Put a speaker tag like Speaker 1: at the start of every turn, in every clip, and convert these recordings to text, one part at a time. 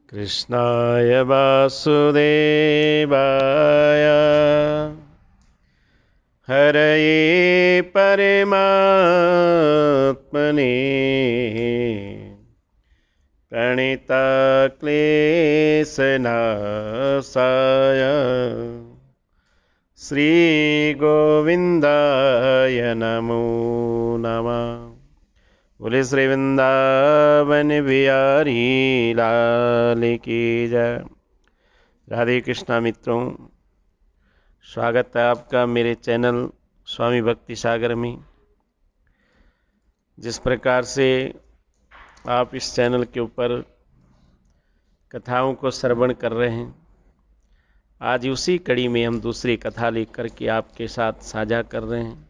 Speaker 1: कृष्णाय वासुदेवाय हरये परमात्मने प्रणितक्लेशनाशाय श्रीगोविन्दाय नमो नमः। बोले श्री वृंदावन बिहारी लाल की जय। राधे कृष्णा मित्रों, स्वागत है आपका मेरे चैनल स्वामी भक्ति सागर में। जिस प्रकार से आप इस चैनल के ऊपर कथाओं को श्रवण कर रहे हैं, आज उसी कड़ी में हम दूसरी कथा लेकर के आपके साथ साझा कर रहे हैं।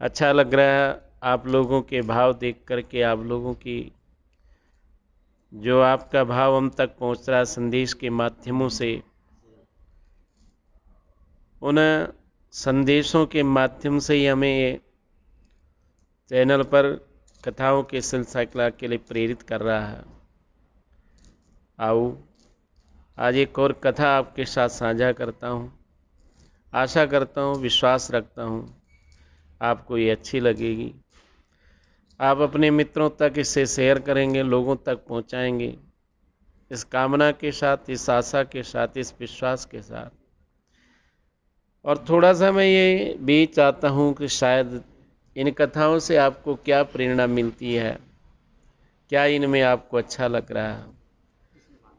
Speaker 1: अच्छा लग रहा है आप लोगों के भाव देख करके, आप लोगों की जो आपका भाव हम तक पहुंच रहा है संदेश के माध्यमों से, उन संदेशों के माध्यम से ही हमें चैनल पर कथाओं के सिलसिला के लिए प्रेरित कर रहा है। आओ आज एक और कथा आपके साथ साझा करता हूँ। आशा करता हूँ, विश्वास रखता हूँ आपको ये अच्छी लगेगी। आप अपने मित्रों तक इसे शेयर करेंगे, लोगों तक पहुँचाएंगे, इस कामना के साथ, इस आशा के साथ, इस विश्वास के साथ। और थोड़ा सा मैं ये भी चाहता हूँ कि शायद इन कथाओं से आपको क्या प्रेरणा मिलती है, क्या इनमें आपको अच्छा लग रहा है।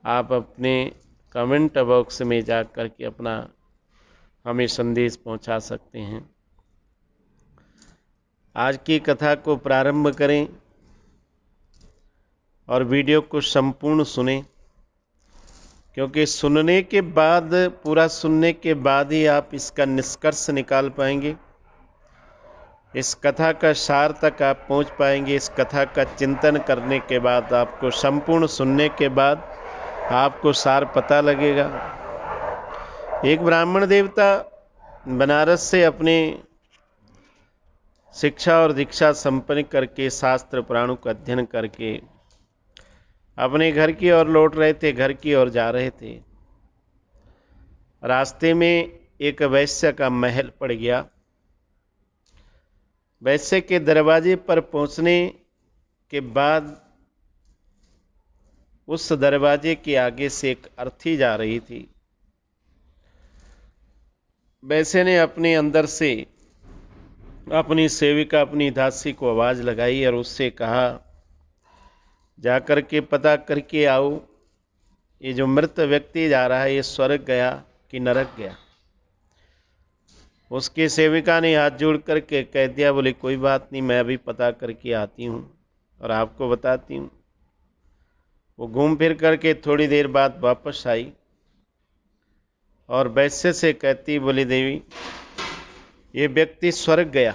Speaker 1: आप अपने कमेंट बॉक्स में जा कर के अपना हमें संदेश पहुंचा सकते हैं। आज की कथा को प्रारंभ करें और वीडियो को संपूर्ण सुनें, क्योंकि सुनने के बाद, पूरा सुनने के बाद ही आप इसका निष्कर्ष निकाल पाएंगे, इस कथा का सार तक आप पहुंच पाएंगे। इस कथा का चिंतन करने के बाद, आपको संपूर्ण सुनने के बाद आपको सार पता लगेगा। एक ब्राह्मण देवता बनारस से अपने शिक्षा और दीक्षा संपन्न करके, शास्त्र पुराणों का अध्ययन करके अपने घर की ओर लौट रहे थे, घर की ओर जा रहे थे। रास्ते में एक वैश्य का महल पड़ गया। वैश्य के दरवाजे पर पहुंचने के बाद उस दरवाजे के आगे से एक अर्थी जा रही थी। वैश्य ने अपने अंदर से अपनी सेविका, अपनी दासी को आवाज लगाई और उससे कहा, जाकर के पता करके आओ, ये जो मृत व्यक्ति जा रहा है ये स्वर्ग गया कि नरक गया। उसकी सेविका ने हाथ जोड़ करके कह दिया, बोले कोई बात नहीं, मैं अभी पता करके आती हूँ और आपको बताती हूँ। वो घूम फिर करके थोड़ी देर बाद वापस आई और वैश्य से कहती, बोली देवी, ये व्यक्ति स्वर्ग गया।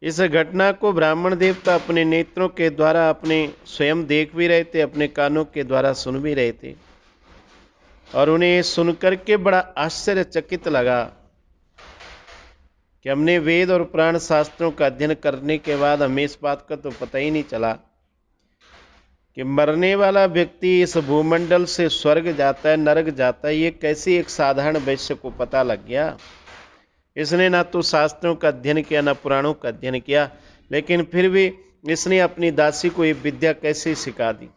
Speaker 1: इस घटना को ब्राह्मण देवता अपने नेत्रों के द्वारा अपने स्वयं देख भी रहे थे, अपने कानों के द्वारा सुन भी रहे थे, और उन्हें सुनकर के बड़ा आश्चर्यचकित लगा कि हमने वेद और पुराण शास्त्रों का अध्ययन करने के बाद हमें इस बात का तो पता ही नहीं चला कि मरने वाला व्यक्ति इस भूमंडल से स्वर्ग जाता है, नरक जाता है। ये कैसे एक साधारण वैश्य को पता लग गया? इसने ना तो शास्त्रों का अध्ययन किया, ना पुराणों का अध्ययन किया, लेकिन फिर भी इसने अपनी दासी को ये विद्या कैसे सिखा दी?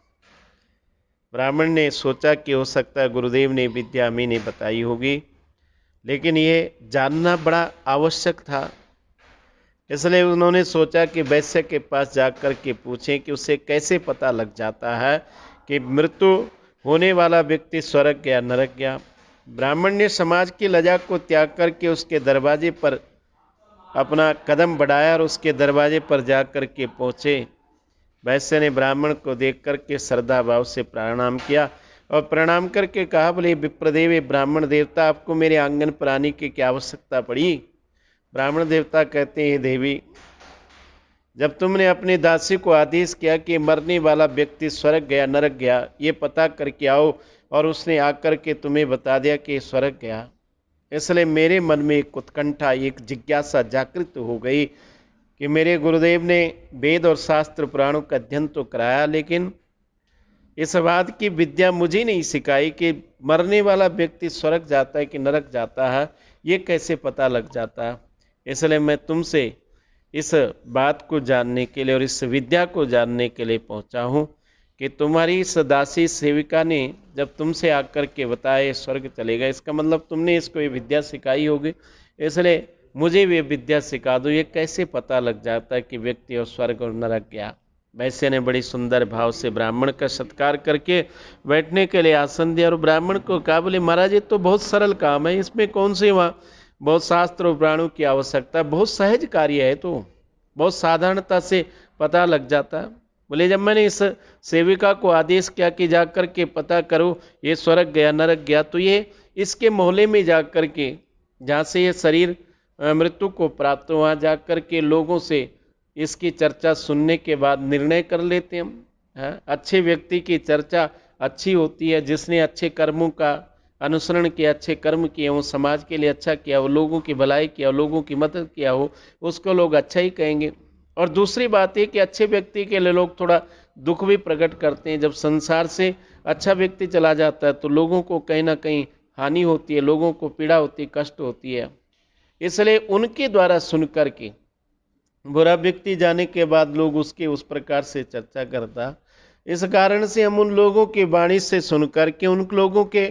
Speaker 1: ब्राह्मण ने सोचा कि हो सकता है गुरुदेव ने विद्या हमें नहीं बताई होगी, लेकिन ये जानना बड़ा आवश्यक था। इसलिए उन्होंने सोचा कि वैश्य के पास जाकर के पूछें कि उसे कैसे पता लग जाता है कि मृत्यु होने वाला व्यक्ति स्वर्ग गया, नरक गया। ब्राह्मण ने समाज की लज्जा को त्याग करके उसके दरवाजे पर अपना कदम बढ़ाया और उसके दरवाजे पर जाकर के पहुंचे। वैश्य ने ब्राह्मण को देख करके श्रद्धा भाव से प्रणाम किया और प्रणाम करके कहा, बोले विप्रदेव, ब्राह्मण देवता, आपको मेरे आंगन पर आने की क्या आवश्यकता पड़ी? ब्राह्मण देवता कहते हैं, देवी, जब तुमने अपनी दासी को आदेश किया कि मरने वाला व्यक्ति स्वर्ग गया, नरक गया, ये पता करके आओ, और उसने आकर के तुम्हें बता दिया कि स्वर्ग गया, इसलिए मेरे मन में एक उत्कंठा, एक जिज्ञासा जागृत हो गई कि मेरे गुरुदेव ने वेद और शास्त्र पुराणों का अध्ययन तो कराया, लेकिन इस बात की विद्या मुझे नहीं सिखाई कि मरने वाला व्यक्ति स्वर्ग जाता है कि नरक जाता है, ये कैसे पता लग जाता है। इसलिए मैं तुमसे इस बात को जानने के लिए और इस विद्या को जानने के लिए पहुंचा हूं कि तुम्हारी इस दासी सेविका ने जब तुमसे आकर के बताया स्वर्ग चलेगा, इसका मतलब तुमने इसको ये विद्या सिखाई होगी। इसलिए मुझे भी विद्या सिखा दो, ये कैसे पता लग जाता है कि व्यक्ति और स्वर्ग और नरक गया। वैश्य ने बड़ी सुंदर भाव से ब्राह्मण का सत्कार करके बैठने के लिए आसन दिया और ब्राह्मण को कहा, बोले महाराज ये तो बहुत सरल काम है, इसमें कौन सी वहाँ बहुत शास्त्र और पुराणों की आवश्यकता है, बहुत सहज कार्य है, तो बहुत साधारणता से पता लग जाता है। बोले जब मैंने इस सेविका को आदेश किया कि जाकर के पता करो ये स्वर्ग गया नरक गया, तो ये इसके मोहल्ले में जाकर के जहाँ से ये शरीर मृत्यु को प्राप्त हुआ जाकर के लोगों से इसकी चर्चा सुनने के बाद निर्णय कर लेते हम। अच्छे व्यक्ति की चर्चा अच्छी होती है, जिसने अच्छे कर्मों का अनुसरण किया, अच्छे कर्म किए हो, समाज के लिए अच्छा किया हो, लोगों की भलाई किया हो, लोगों की मदद किया हो, उसको लोग अच्छा ही कहेंगे। और दूसरी बात है कि अच्छे व्यक्ति के लिए लोग थोड़ा दुख भी प्रकट करते हैं। जब संसार से अच्छा व्यक्ति चला जाता है तो लोगों को कहीं ना कहीं हानि होती है, लोगों को पीड़ा होती है, कष्ट होती है। इसलिए उनके द्वारा सुन करके बुरा व्यक्ति जाने के बाद लोग उसके उस प्रकार से चर्चा करता। इस कारण से हम उन लोगों की वाणी से सुनकर के, उन लोगों के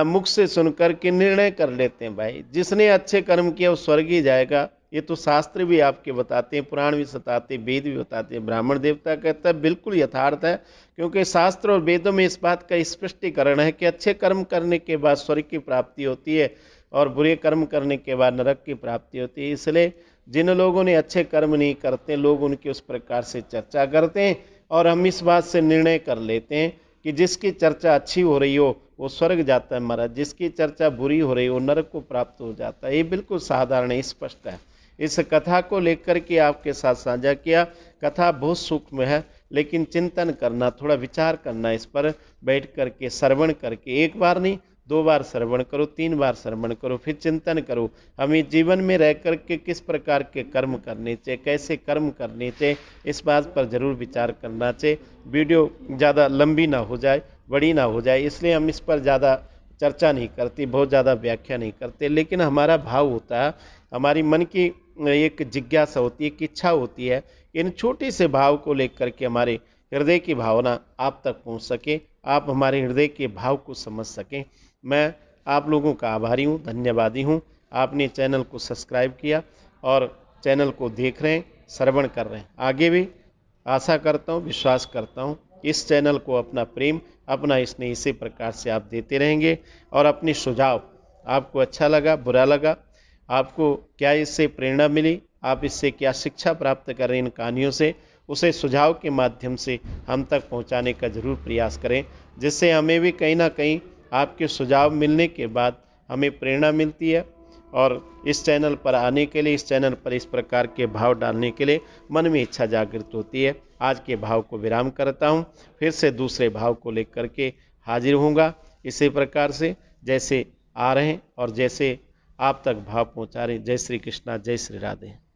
Speaker 1: मुख से सुनकर के निर्णय कर लेते हैं, भाई जिसने अच्छे कर्म किया वो स्वर्ग ही जाएगा। ये तो शास्त्र भी आपके बताते हैं, पुराण भी बताते हैं, वेद भी बताते हैं, ब्राह्मण देवता कहता है बिल्कुल यथार्थ है। क्योंकि शास्त्र और वेदों में इस बात का स्पष्टीकरण है कि अच्छे कर्म करने के बाद स्वर्ग की प्राप्ति होती है और बुरे कर्म करने के बाद नरक की प्राप्ति होती है। इसलिए जिन लोगों ने अच्छे कर्म नहीं करते, लोग उनकी उस प्रकार से चर्चा करते हैं और हम इस बात से निर्णय कर लेते हैं कि जिसकी चर्चा अच्छी हो रही हो वो स्वर्ग जाता है महाराज, जिसकी चर्चा बुरी हो रही हो नरक को प्राप्त हो जाता है। ये बिल्कुल साधारण है, स्पष्ट है। इस कथा को लेकर के आपके साथ साझा किया। कथा बहुत सूक्ष्म है, लेकिन चिंतन करना, थोड़ा विचार करना, इस पर बैठ करके श्रवण करके, एक बार नहीं 2 बार श्रवण करो, 3 बार श्रवण करो, फिर चिंतन करो हमें जीवन में रह करके किस प्रकार के कर्म करने चाहिए, कैसे कर्म करने चाहिए, इस बात पर जरूर विचार करना चाहिए। वीडियो ज़्यादा लंबी ना हो जाए, बड़ी ना हो जाए, इसलिए हम इस पर ज़्यादा चर्चा नहीं करते, बहुत ज़्यादा व्याख्या नहीं करते। लेकिन हमारा भाव होता है, हमारी मन की एक जिज्ञासा होती है, एक इच्छा होती है, इन छोटे से भाव को लेकर के हमारे हृदय की भावना आप तक पहुंच सके, आप हमारे हृदय के भाव को समझ सकें। मैं आप लोगों का आभारी हूँ, धन्यवादी हूँ। आपने चैनल को सब्सक्राइब किया और चैनल को देख रहे हैं, श्रवण कर रहे हैं। आगे भी आशा करता हूँ, विश्वास करता हूँ इस चैनल को अपना प्रेम, अपना स्नेह इसी प्रकार से आप देते रहेंगे। और अपनी सुझाव, आपको अच्छा लगा, बुरा लगा, आपको क्या इससे प्रेरणा मिली, आप इससे क्या शिक्षा प्राप्त कर रहे हैं इन कहानियों से, उसे सुझाव के माध्यम से हम तक पहुंचाने का जरूर प्रयास करें, जिससे हमें भी कहीं ना कहीं आपके सुझाव मिलने के बाद हमें प्रेरणा मिलती है। और इस चैनल पर आने के लिए, इस चैनल पर इस प्रकार के भाव डालने के लिए मन में इच्छा जागृत होती है। आज के भाव को विराम करता हूँ, फिर से दूसरे भाव को लेकर के हाजिर होऊंगा इसी प्रकार से जैसे आ रहे हैं और जैसे आप तक भाव पहुँचा रहे हैं। जय श्री कृष्णा, जय श्री राधे।